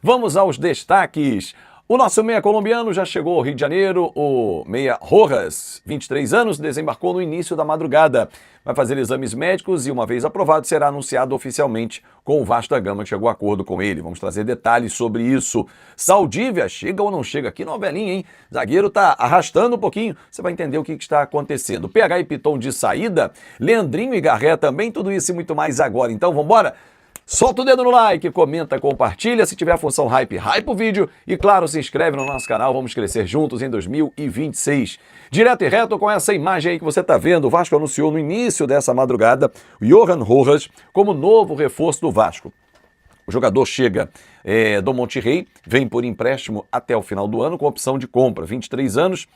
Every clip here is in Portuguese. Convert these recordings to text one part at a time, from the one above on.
Vamos aos destaques. O nosso meia colombiano já chegou ao Rio de Janeiro, o meia Rojas, 23 anos, desembarcou no início da madrugada. Vai fazer exames médicos e, uma vez aprovado, será anunciado oficialmente com o Vasco da Gama, que chegou a acordo com ele. Vamos trazer detalhes sobre isso. Saldívia, chega ou não chega? Que novelinha, hein? Zagueiro tá arrastando um pouquinho, você vai entender o que está acontecendo. PH e Piton de saída, Leandrinho e Garré também, tudo isso e muito mais agora. Então, vambora? Solta o dedo no like, comenta, compartilha, se tiver a função hype, hype o vídeo e, claro, se inscreve no nosso canal, vamos crescer juntos em 2026. Direto e reto com essa imagem aí que você está vendo, o Vasco anunciou no início dessa madrugada o Johan Rojas como novo reforço do Vasco. O jogador chega do Monterrey, vem por empréstimo até o final do ano com opção de compra, 23 anos,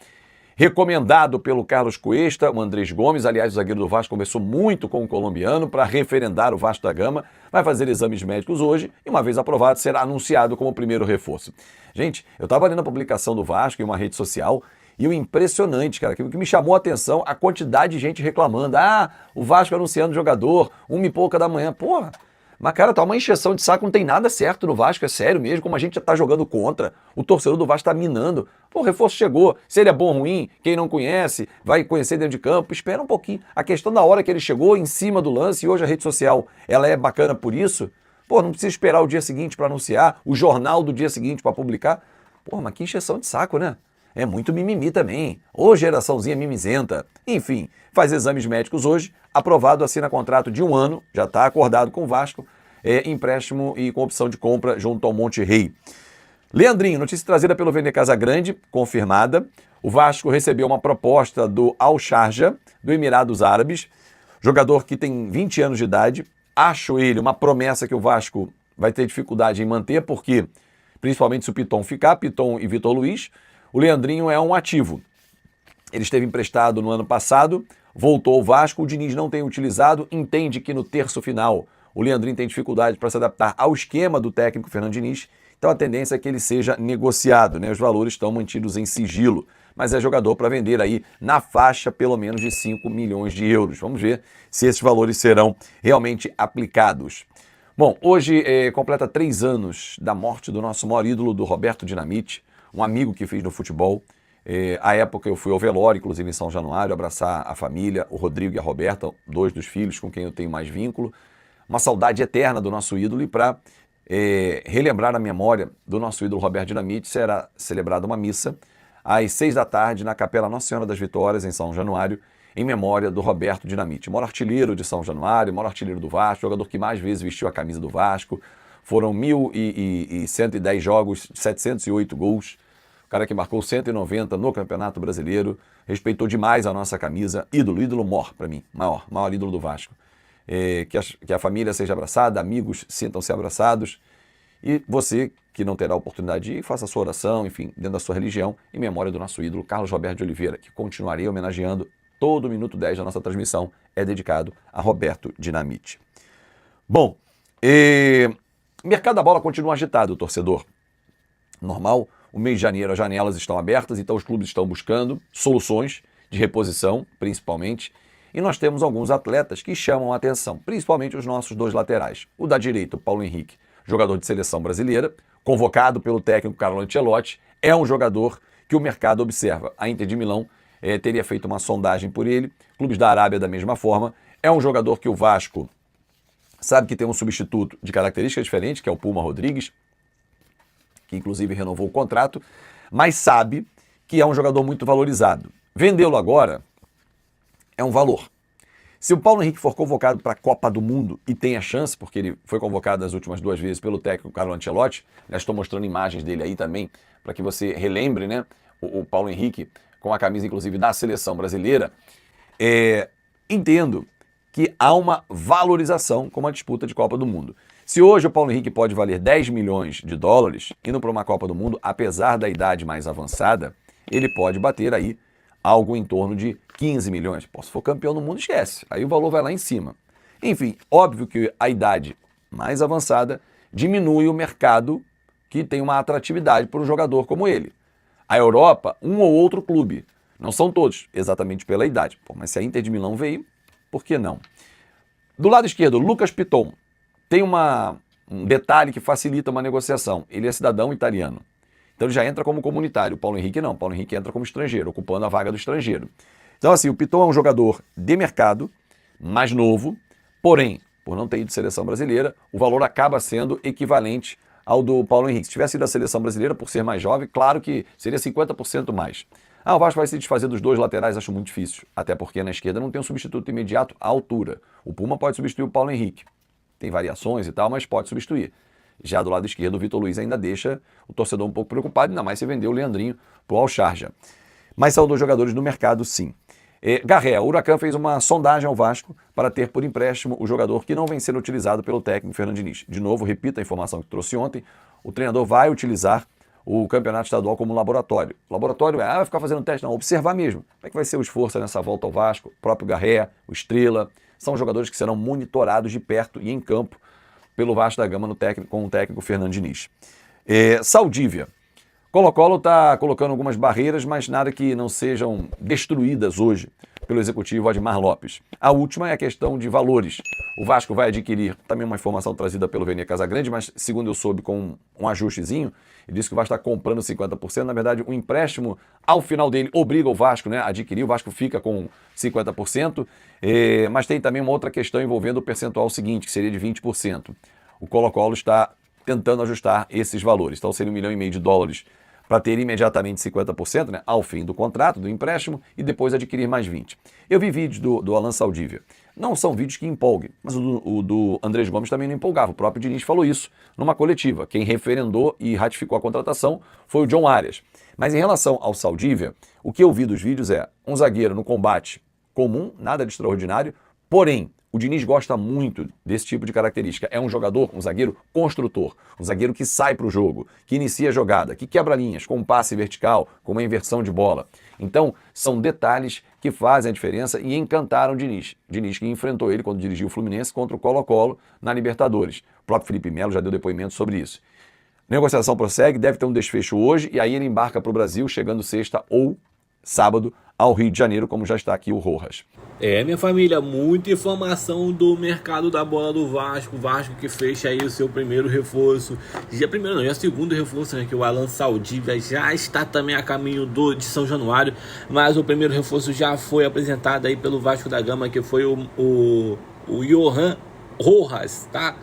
recomendado pelo Carlos Cuesta, o Andrés Gomes, aliás, o zagueiro do Vasco conversou muito com o colombiano para referendar o Vasco da Gama, vai fazer exames médicos hoje e, uma vez aprovado, será anunciado como primeiro reforço. Gente, eu estava lendo a publicação do Vasco em uma rede social e o impressionante, cara, que me chamou a atenção, a quantidade de gente reclamando, o Vasco anunciando jogador, 1h pouca da manhã, porra. Mas, cara, tá uma encheção de saco, não tem nada certo no Vasco, é sério mesmo, como a gente já tá jogando contra, o torcedor do Vasco tá minando. Pô, o reforço chegou, se ele é bom ou ruim, quem não conhece, vai conhecer dentro de campo, espera um pouquinho. A questão da hora que ele chegou, em cima do lance, e hoje a rede social, ela é bacana por isso, pô, não precisa esperar o dia seguinte para anunciar, o jornal do dia seguinte para publicar. Pô, mas que encheção de saco, né? É muito mimimi também. Ô, geraçãozinha mimizenta. Enfim, faz exames médicos hoje, aprovado, assina contrato de 1 ano, já está acordado com o Vasco, empréstimo e com opção de compra junto ao Monterrey. Leandrinho, notícia trazida pelo Vene Casagrande, confirmada. O Vasco recebeu uma proposta do Al Sharjah, do Emirados Árabes, jogador que tem 20 anos de idade. Acho ele uma promessa que o Vasco vai ter dificuldade em manter, porque, principalmente se o Piton ficar, Piton e Vitor Luiz, o Leandrinho é um ativo. Ele esteve emprestado no ano passado, voltou ao Vasco, o Diniz não tem utilizado, entende que no terço final o Leandrinho tem dificuldade para se adaptar ao esquema do técnico Fernando Diniz, então a tendência é que ele seja negociado, né? Os valores estão mantidos em sigilo, mas é jogador para vender aí na faixa pelo menos de 5 milhões de euros. Vamos ver se esses valores serão realmente aplicados. Bom, hoje completa 3 anos da morte do nosso maior ídolo, do Roberto Dinamite, um amigo que fiz no futebol. À época eu fui ao velório, inclusive em São Januário, abraçar a família, o Rodrigo e a Roberta, 2 dos filhos com quem eu tenho mais vínculo. Uma saudade eterna do nosso ídolo, e para relembrar a memória do nosso ídolo Roberto Dinamite, será celebrada uma missa às 6 da tarde na Capela Nossa Senhora das Vitórias, em São Januário, em memória do Roberto Dinamite, maior artilheiro de São Januário, maior artilheiro do Vasco, jogador que mais vezes vestiu a camisa do Vasco. Foram 1.110 jogos, 708 gols. O cara que marcou 190 no Campeonato Brasileiro, respeitou demais a nossa camisa. Ídolo mor para mim, maior ídolo do Vasco. Que a família seja abraçada, amigos sintam-se abraçados. E você que não terá a oportunidade de ir, faça a sua oração, enfim, dentro da sua religião, em memória do nosso ídolo Carlos Roberto de Oliveira, que continuarei homenageando. Todo minuto 10 da nossa transmissão é dedicado a Roberto Dinamite. Bom, mercado da bola continua agitado, torcedor. Normal, o mês de janeiro as janelas estão abertas, então os clubes estão buscando soluções de reposição, principalmente. E nós temos alguns atletas que chamam a atenção, principalmente os nossos 2 laterais. O da direita, o Paulo Henrique, jogador de seleção brasileira, convocado pelo técnico Carlo Ancelotti, é um jogador que o mercado observa. A Inter de Milão teria feito uma sondagem por ele, clubes da Arábia da mesma forma. É um jogador que o Vasco sabe que tem um substituto de características diferentes, que é o Puma Rodrigues, que inclusive renovou o contrato, mas sabe que é um jogador muito valorizado. Vendê-lo agora é um valor. Se o Paulo Henrique for convocado para a Copa do Mundo, e tem a chance, porque ele foi convocado nas últimas 2 vezes pelo técnico Carlo Ancelotti, já estou mostrando imagens dele aí também, para que você relembre, né, o Paulo Henrique com a camisa, inclusive, da seleção brasileira, entendo que há uma valorização com uma disputa de Copa do Mundo. Se hoje o Paulo Henrique pode valer 10 milhões de dólares, indo para uma Copa do Mundo, apesar da idade mais avançada, ele pode bater aí algo em torno de 15 milhões. Pô, se for campeão do mundo, esquece. Aí o valor vai lá em cima. Enfim, óbvio que a idade mais avançada diminui o mercado que tem uma atratividade para um jogador como ele. A Europa, um ou outro clube. Não são todos, exatamente pela idade. Pô, mas se a Inter de Milão veio, por que não? Do lado esquerdo, Lucas Piton. Tem uma um detalhe que facilita uma negociação. Ele é cidadão italiano. Então ele já entra como comunitário. O Paulo Henrique não. O Paulo Henrique entra como estrangeiro, ocupando a vaga do estrangeiro. Então assim, o Piton é um jogador de mercado, mais novo, porém, por não ter ido à seleção brasileira, o valor acaba sendo equivalente ao do Paulo Henrique. Se tivesse ido à seleção brasileira, por ser mais jovem, claro que seria 50% mais. O Vasco vai se desfazer dos dois laterais, acho muito difícil. Até porque na esquerda não tem um substituto imediato à altura. O Puma pode substituir o Paulo Henrique. Tem variações e tal, mas pode substituir. Já do lado esquerdo, o Vitor Luiz ainda deixa o torcedor um pouco preocupado, ainda mais se vendeu o Leandrinho para o Al-Sharjah. Mas são dois jogadores do mercado, sim. Garré, o Huracan fez uma sondagem ao Vasco para ter por empréstimo o jogador que não vem sendo utilizado pelo técnico Fernando Diniz. De novo, repito a informação que trouxe ontem, o treinador vai utilizar o campeonato estadual como laboratório. Laboratório vai ficar fazendo teste, não, observar mesmo. Como é que vai ser o esforço nessa volta ao Vasco? O próprio Garré, o Estrela, são jogadores que serão monitorados de perto e em campo pelo Vasco da Gama com o técnico Fernando Diniz. Saldívia. Colo-Colo está colocando algumas barreiras, mas nada que não sejam destruídas hoje pelo executivo Admar Lopes. A última é a questão de valores. O Vasco vai adquirir, também uma informação trazida pelo Vene Casagrande, mas segundo eu soube com um ajustezinho, ele disse que o Vasco está comprando 50%, na verdade o empréstimo ao final dele obriga o Vasco, né, a adquirir, o Vasco fica com 50%, mas tem também uma outra questão envolvendo o percentual seguinte, que seria de 20%. O Colo-Colo está tentando ajustar esses valores, então seria US$ 1,5 milhão para ter imediatamente 50%, né, ao fim do contrato, do empréstimo, e depois adquirir mais 20%. Eu vi vídeos do Alan Saldívia. Não são vídeos que empolguem, mas o do Andrés Gomes também não empolgava. O próprio Diniz falou isso numa coletiva. Quem referendou e ratificou a contratação foi o John Arias. Mas em relação ao Saldívia, o que eu vi dos vídeos é um zagueiro no combate comum, nada de extraordinário, porém, o Diniz gosta muito desse tipo de característica. É um jogador, um zagueiro construtor, um zagueiro que sai para o jogo, que inicia a jogada, que quebra linhas, com um passe vertical, com uma inversão de bola. Então, são detalhes que fazem a diferença e encantaram o Diniz. Diniz que enfrentou ele quando dirigiu o Fluminense contra o Colo-Colo na Libertadores. O próprio Felipe Melo já deu depoimento sobre isso. A negociação prossegue, deve ter um desfecho hoje e aí ele embarca para o Brasil, chegando sexta ou sábado ao Rio de Janeiro, como já está aqui o Rojas. Minha família, muita informação do mercado da bola do Vasco. O Vasco que fecha aí o seu primeiro reforço. Já segundo reforço, né? Que o Alan Saldívia já está também a caminho de São Januário. Mas o primeiro reforço já foi apresentado aí pelo Vasco da Gama, que foi o Johan Rojas, tá?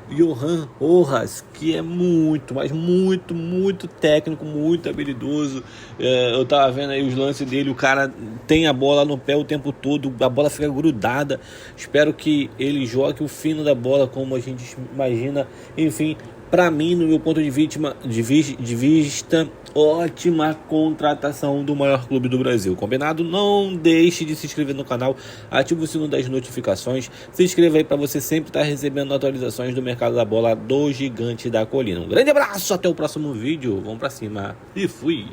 Johan Rojas, que é muito, mas muito, muito técnico, muito habilidoso. Eu tava vendo aí os lances dele, o cara tem a bola no pé o tempo todo, a bola fica grudada. Espero que ele jogue o fino da bola como a gente imagina. Enfim, para mim, no meu ponto de vista, ótima contratação do maior clube do Brasil. Combinado? Não deixe de se inscrever no canal, ative o sino das notificações, se inscreva aí para você sempre estar recebendo atualizações do mercado da bola do Gigante da Colina. Um grande abraço, até o próximo vídeo, vamos para cima e fui!